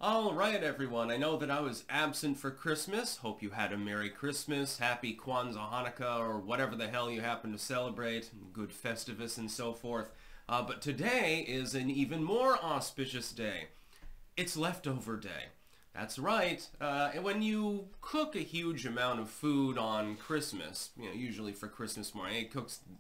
All right, everyone. I know that I was absent for Christmas. Hope you had a Merry Christmas, Happy Kwanzaa, Hanukkah, or whatever the hell you happen to celebrate. Good Festivus and so forth. But today is an even more auspicious day. It's leftover day. That's right. When you cook a huge amount of food on Christmas, usually for Christmas morning,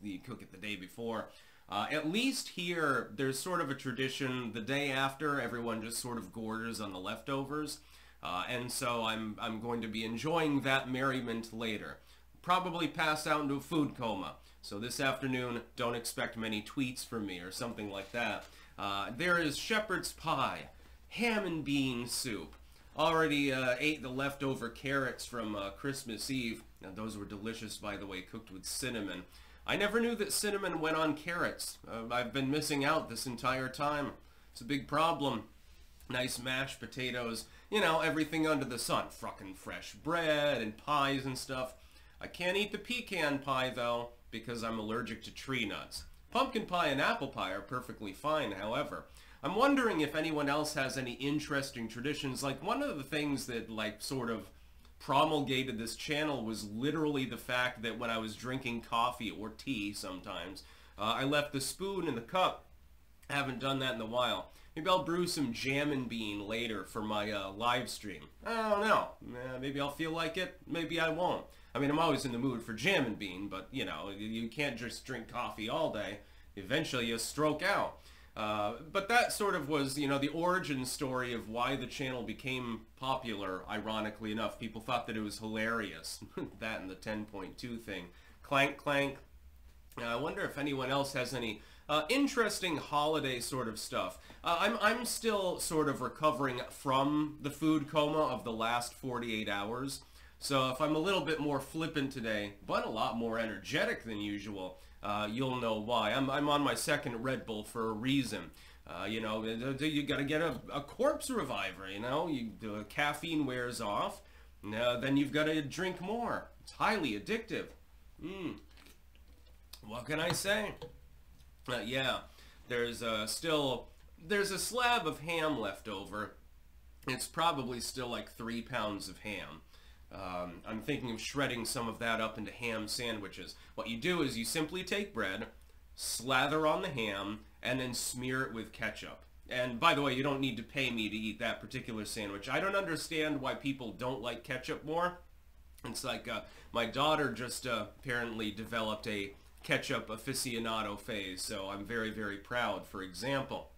you cook it the day before. At least here, there's sort of a tradition. The day after, everyone just sort of gorges on the leftovers. And so I'm going to be enjoying that merriment later. Probably pass out into a food coma. So this afternoon, don't expect many tweets from me or something like that. There is shepherd's pie, ham and bean soup. Already ate the leftover carrots from Christmas Eve. Now, those were delicious, by the way, cooked with cinnamon. I never knew that cinnamon went on carrots. I've been missing out this entire time. It's a big problem. Nice mashed potatoes, everything under the sun. Fucking fresh bread and pies and stuff. I can't eat the pecan pie, though, because I'm allergic to tree nuts. Pumpkin pie and apple pie are perfectly fine, however. I'm wondering if anyone else has any interesting traditions. Like, one of the things that, sort of promulgated this channel was literally the fact that when I was drinking coffee or tea sometimes, I left the spoon in the cup. I haven't done that in a while. Maybe I'll brew some jam and bean later for my live stream. I don't know. Maybe I'll feel like it. Maybe I won't. I mean, I'm always in the mood for jam and bean, but, you can't just drink coffee all day. Eventually you stroke out. But that sort of was, the origin story of why the channel became popular, ironically enough. People thought that it was hilarious. That and the 10.2 thing. Clank, clank. I wonder if anyone else has any interesting holiday sort of stuff. I'm still sort of recovering from the food coma of the last 48 hours. So if I'm a little bit more flippant today, but a lot more energetic than usual, you'll know why. I'm on my second Red Bull for a reason. You gotta get a corpse reviver, the caffeine wears off, then you've gotta drink more. It's highly addictive. What can I say? Yeah, there's a slab of ham left over. It's probably still like 3 pounds of ham. I'm thinking of shredding some of that up into ham sandwiches. What you do is you simply take bread, slather on the ham, and then smear it with ketchup. And by the way, you don't need to pay me to eat that particular sandwich. I don't understand why people don't like ketchup more. It's like my daughter just apparently developed a ketchup aficionado phase, so I'm very, very proud, for example.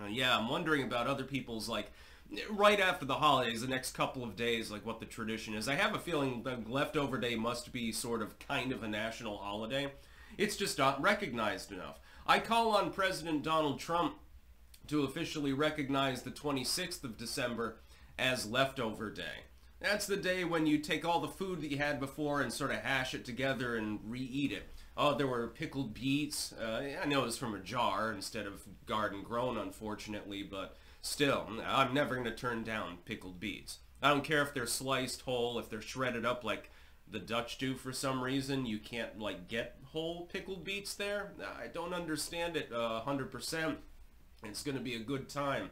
Yeah, I'm wondering about other people's, right after the holidays, the next couple of days, what the tradition is. I have a feeling the leftover day must be sort of kind of a national holiday. It's just not recognized enough. I call on President Donald Trump to officially recognize the 26th of December as leftover day. That's the day when you take all the food that you had before and sort of hash it together and re-eat it. Oh, there were pickled beets. I know it was from a jar instead of garden grown, unfortunately, but still, I'm never going to turn down pickled beets. I don't care if they're sliced whole, if they're shredded up like the Dutch do for some reason. You can't, get whole pickled beets there. I don't understand it 100%. It's going to be a good time.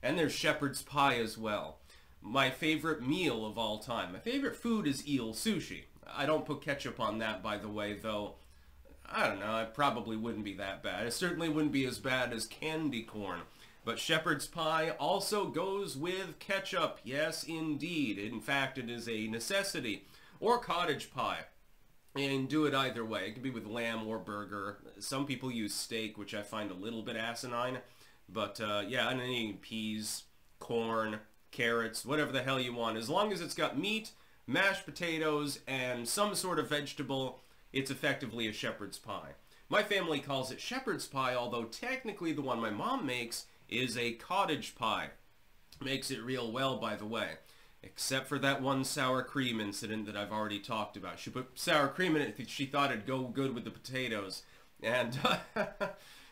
And there's shepherd's pie as well. My favorite meal of all time. My favorite food is eel sushi. I don't put ketchup on that, by the way, though. I don't know, it probably wouldn't be that bad. It certainly wouldn't be as bad as candy corn. But shepherd's pie also goes with ketchup. Yes, indeed. In fact, it is a necessity. Or cottage pie. And do it either way. It can be with lamb or burger. Some people use steak, which I find a little bit asinine. But yeah, and any peas, corn, carrots, whatever the hell you want. As long as it's got meat, mashed potatoes, and some sort of vegetable, it's effectively a shepherd's pie. My family calls it shepherd's pie, although technically the one my mom makes is a cottage pie. Makes it real well, by the way. Except for that one sour cream incident that I've already talked about. She put sour cream in it, she thought it'd go good with the potatoes. And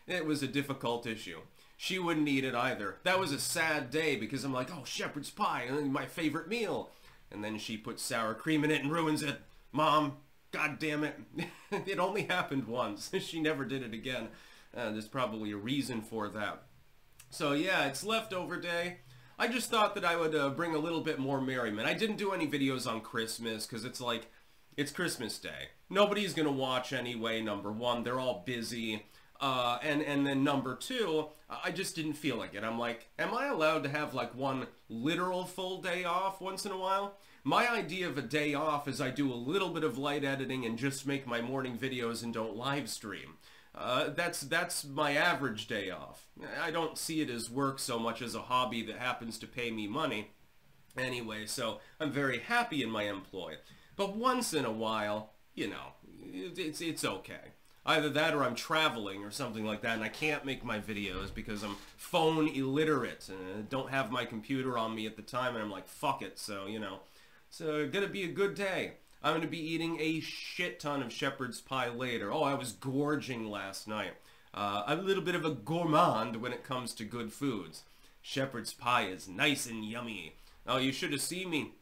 it was a difficult issue. She wouldn't eat it either. That was a sad day because I'm like, oh, shepherd's pie, my favorite meal. And then she puts sour cream in it and ruins it. Mom, God damn it. It only happened once. She never did it again. There's probably a reason for that. So yeah, it's leftover day. I just thought that I would bring a little bit more merriment. I didn't do any videos on Christmas because it's like, it's Christmas Day. Nobody's gonna watch anyway, number one. They're all busy. And then number two, I just didn't feel like it. I'm like, am I allowed to have like one literal full day off once in a while? My idea of a day off is I do a little bit of light editing and just make my morning videos and don't live stream. That's my average day off. I don't see it as work so much as a hobby that happens to pay me money. Anyway, so I'm very happy in my employ. But once in a while, you know, it's okay. Either that or I'm traveling or something like that and I can't make my videos because I'm phone illiterate and don't have my computer on me at the time and I'm like, fuck it, so, you know. So, gonna be a good day. I'm gonna be eating a shit ton of shepherd's pie later. Oh, I was gorging last night. I'm a little bit of a gourmand when it comes to good foods. Shepherd's pie is nice and yummy. Oh, you should have seen me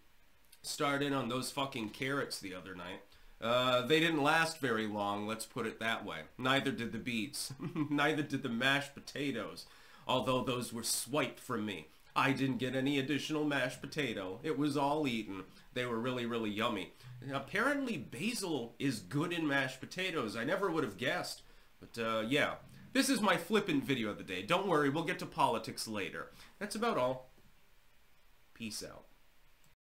start in on those fucking carrots the other night. They didn't last very long, let's put it that way. Neither did the beets. Neither did the mashed potatoes. Although those were swiped from me. I didn't get any additional mashed potato. It was all eaten. They were really, really yummy. Apparently basil is good in mashed potatoes. I never would have guessed. But yeah. This is my flippant video of the day. Don't worry, we'll get to politics later. That's about all. Peace out.